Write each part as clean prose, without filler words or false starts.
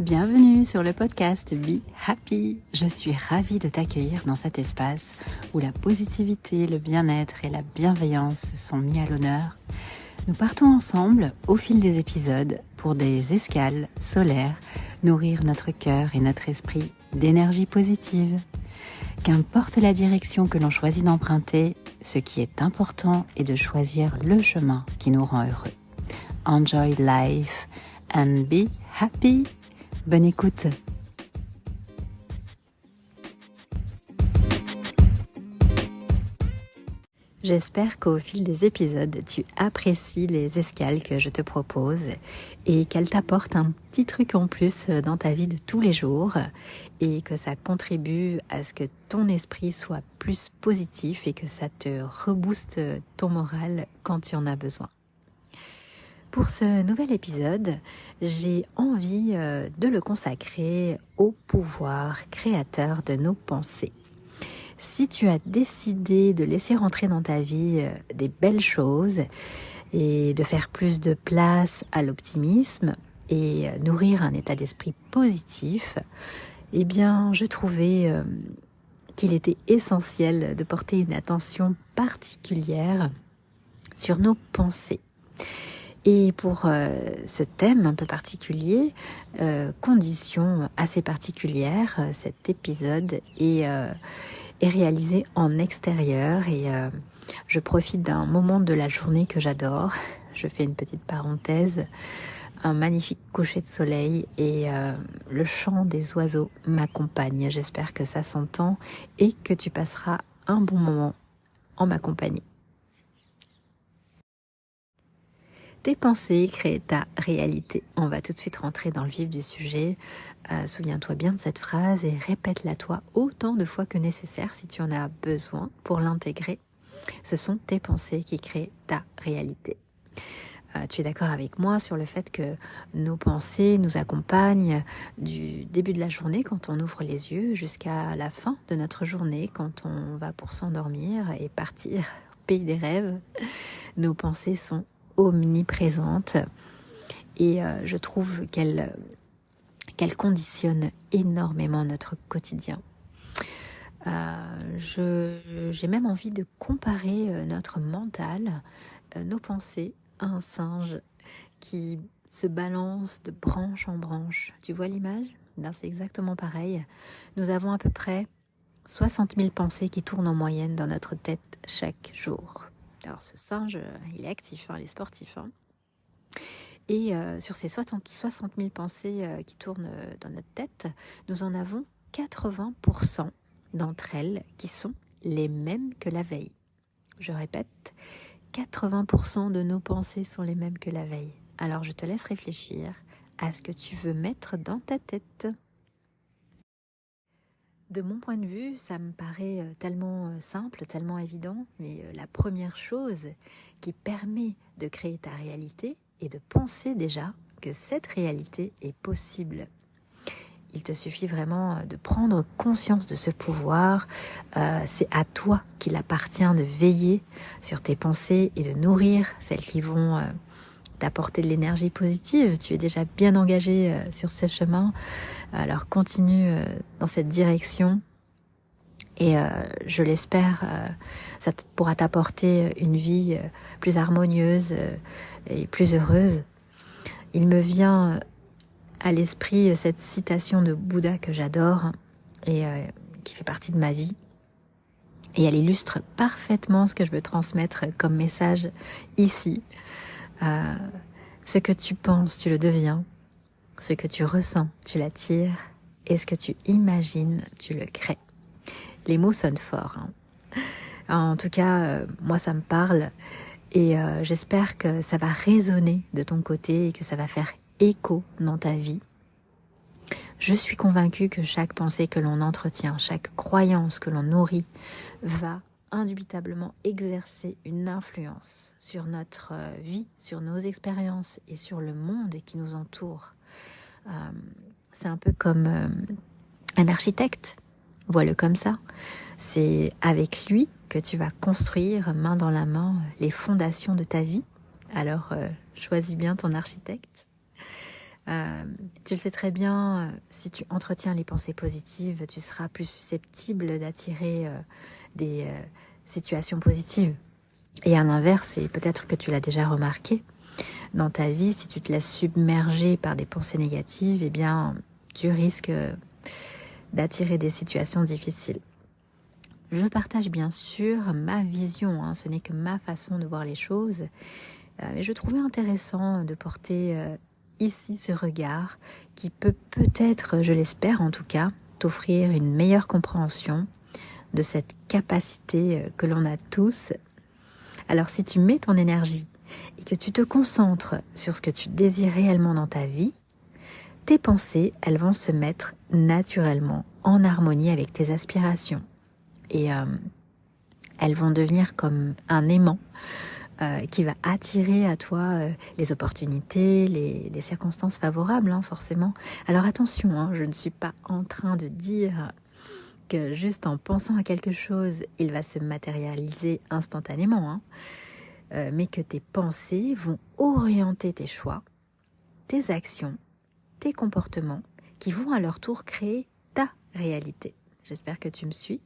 Bienvenue sur le podcast Be Happy. Je suis ravie de t'accueillir dans cet espace où la positivité, le bien-être et la bienveillance sont mis à l'honneur. Nous partons ensemble au fil des épisodes pour des escales solaires, nourrir notre cœur et notre esprit d'énergie positive. Qu'importe la direction que l'on choisit d'emprunter, ce qui est important est de choisir le chemin qui nous rend heureux. Enjoy life and be happy. Bonne écoute. J'espère qu'au fil des épisodes, tu apprécies les escales que je te propose et qu'elles t'apportent un petit truc en plus dans ta vie de tous les jours et que ça contribue à ce que ton esprit soit plus positif et que ça te rebooste ton moral quand tu en as besoin. Pour ce nouvel épisode, j'ai envie de le consacrer au pouvoir créateur de nos pensées. Si tu as décidé de laisser rentrer dans ta vie des belles choses et de faire plus de place à l'optimisme et nourrir un état d'esprit positif, eh bien, je trouvais qu'il était essentiel de porter une attention particulière sur nos pensées. Et pour ce thème un peu particulier, conditions assez particulières, cet épisode est réalisé en extérieur et je profite d'un moment de la journée que j'adore. Je fais une petite parenthèse, un magnifique coucher de soleil et le chant des oiseaux m'accompagne. J'espère que ça s'entend et que tu passeras un bon moment en ma compagnie. Tes pensées créent ta réalité. On va tout de suite rentrer dans le vif du sujet. Souviens-toi bien de cette phrase et répète-la toi autant de fois que nécessaire si tu en as besoin pour l'intégrer. Ce sont tes pensées qui créent ta réalité. Tu es d'accord avec moi sur le fait que nos pensées nous accompagnent du début de la journée quand on ouvre les yeux jusqu'à la fin de notre journée quand on va pour s'endormir et partir au pays des rêves. Nos pensées sont omniprésente et je trouve qu'elle conditionne énormément notre quotidien. J'ai même envie de comparer notre mental, nos pensées à un singe qui se balance de branche en branche. Tu vois l'image ? Ben, c'est exactement pareil. Nous avons à peu près 60 000 pensées qui tournent en moyenne dans notre tête chaque jour. Alors ce singe, il est actif, il est sportif. Et sur ces 60 000 pensées qui tournent dans notre tête, nous en avons 80% d'entre elles qui sont les mêmes que la veille. Je répète, 80% de nos pensées sont les mêmes que la veille. Alors je te laisse réfléchir à ce que tu veux mettre dans ta tête. De mon point de vue, ça me paraît tellement simple, tellement évident, mais la première chose qui permet de créer ta réalité est de penser déjà que cette réalité est possible. Il te suffit vraiment de prendre conscience de ce pouvoir. C'est à toi qu'il appartient de veiller sur tes pensées et de nourrir celles qui vont t'apporter de l'énergie positive. Tu es déjà bien engagé sur ce chemin. Alors continue dans cette direction et je l'espère, ça pourra t'apporter une vie plus harmonieuse et plus heureuse. Il me vient à l'esprit cette citation de Bouddha que j'adore et qui fait partie de ma vie. Et elle illustre parfaitement ce que je veux transmettre comme message ici. Ce que tu penses, tu le deviens. Ce que tu ressens, tu l'attires. Et ce que tu imagines, tu le crées. Les mots sonnent fort. En tout cas, moi ça me parle. Et j'espère que ça va résonner de ton côté et que ça va faire écho dans ta vie. Je suis convaincue que chaque pensée que l'on entretient, chaque croyance que l'on nourrit va indubitablement exercer une influence sur notre vie, sur nos expériences et sur le monde qui nous entoure. C'est un peu comme un architecte, vois-le comme ça. C'est avec lui que tu vas construire main dans la main les fondations de ta vie. Alors choisis bien ton architecte. Tu le sais très bien, si tu entretiens les pensées positives, tu seras plus susceptible d'attirer des situations positives. Et à l'inverse, et peut-être que tu l'as déjà remarqué, dans ta vie, si tu te laisses submerger par des pensées négatives, eh bien, tu risques d'attirer des situations difficiles. Je partage bien sûr ma vision, ce n'est que ma façon de voir les choses, mais je trouvais intéressant de porter ici ce regard qui peut peut-être, je l'espère en tout cas, t'offrir une meilleure compréhension de cette capacité que l'on a tous. Alors si tu mets ton énergie et que tu te concentres sur ce que tu désires réellement dans ta vie, tes pensées, elles vont se mettre naturellement en harmonie avec tes aspirations. Et elles vont devenir comme un aimant qui va attirer à toi les opportunités, les circonstances favorables, forcément. Alors attention, je ne suis pas en train de dire que juste en pensant à quelque chose, il va se matérialiser instantanément, mais que tes pensées vont orienter tes choix, tes actions, tes comportements, qui vont à leur tour créer ta réalité. J'espère que tu me suis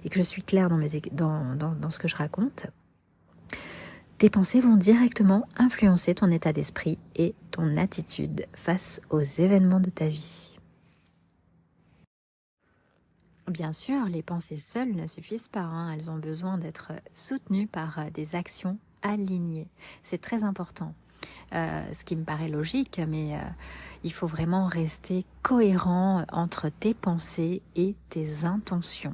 et que je suis claire dans ce que je raconte. Tes pensées vont directement influencer ton état d'esprit et ton attitude face aux événements de ta vie. Bien sûr, les pensées seules ne suffisent pas, elles ont besoin d'être soutenues par des actions alignées. C'est très important. Ce qui me paraît logique, mais il faut vraiment rester cohérent entre tes pensées et tes intentions.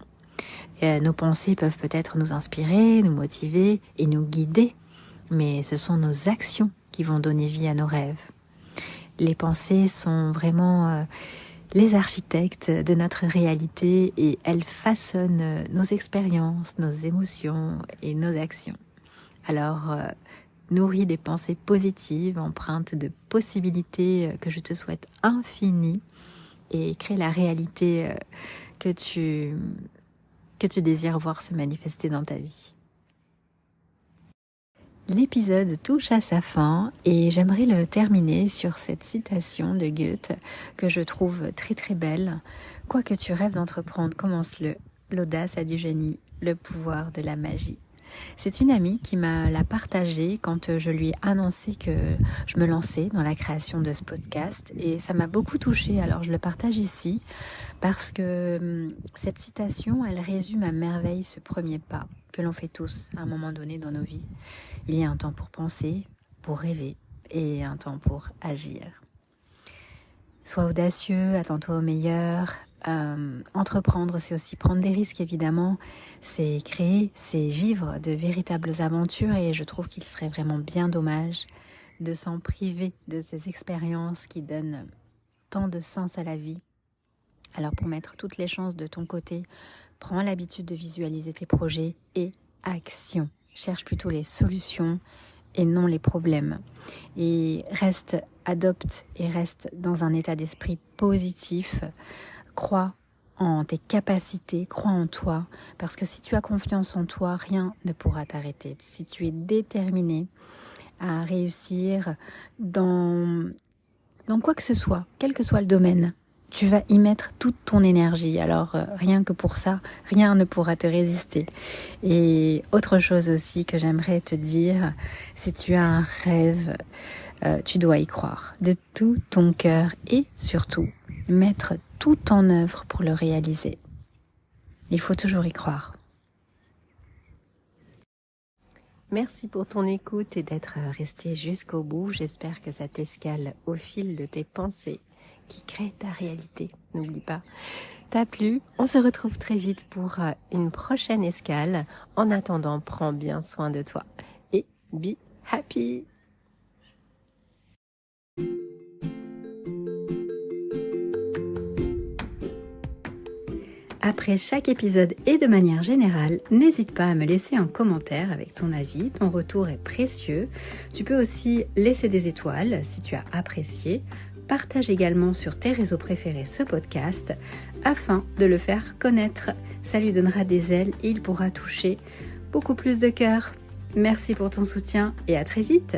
Nos pensées peuvent peut-être nous inspirer, nous motiver et nous guider, mais ce sont nos actions qui vont donner vie à nos rêves. Les pensées sont vraiment les architectes de notre réalité et elles façonnent nos expériences, nos émotions et nos actions. Alors, nourris des pensées positives, empreintes de possibilités que je te souhaite infinies et crée la réalité que tu désires voir se manifester dans ta vie. L'épisode touche à sa fin et j'aimerais le terminer sur cette citation de Goethe que je trouve très très belle. Quoi que tu rêves d'entreprendre, commence-le. L'audace a du génie, le pouvoir de la magie. C'est une amie qui m'a la partagée quand je lui ai annoncé que je me lançais dans la création de ce podcast et ça m'a beaucoup touchée. Alors je le partage ici parce que cette citation, elle résume à merveille ce premier pas que l'on fait tous à un moment donné dans nos vies. Il y a un temps pour penser, pour rêver et un temps pour agir. Sois audacieux, attends-toi au meilleur. Entreprendre, c'est aussi prendre des risques, évidemment. C'est créer, c'est vivre de véritables aventures et je trouve qu'il serait vraiment bien dommage de s'en priver de ces expériences qui donnent tant de sens à la vie. Alors pour mettre toutes les chances de ton côté, prends l'habitude de visualiser tes projets et action. Cherche plutôt les solutions et non les problèmes. Et adopte et reste dans un état d'esprit positif. Crois en tes capacités, crois en toi, parce que si tu as confiance en toi, rien ne pourra t'arrêter. Si tu es déterminé à réussir dans quoi que ce soit, quel que soit le domaine, tu vas y mettre toute ton énergie. Alors rien que pour ça, rien ne pourra te résister. Et autre chose aussi que j'aimerais te dire, si tu as un rêve, tu dois y croire de tout ton cœur et surtout mettre tout en œuvre pour le réaliser. Il faut toujours y croire. Merci pour ton écoute et d'être resté jusqu'au bout. J'espère que cette escale au fil de tes pensées qui crée ta réalité, n'oublie pas, t'a plu. On se retrouve très vite pour une prochaine escale. En attendant, prends bien soin de toi et be happy. Après chaque épisode et de manière générale, n'hésite pas à me laisser un commentaire avec ton avis, ton retour est précieux. Tu peux aussi laisser des étoiles si tu as apprécié. Partage également sur tes réseaux préférés ce podcast afin de le faire connaître. Ça lui donnera des ailes et il pourra toucher beaucoup plus de cœur. Merci pour ton soutien et à très vite.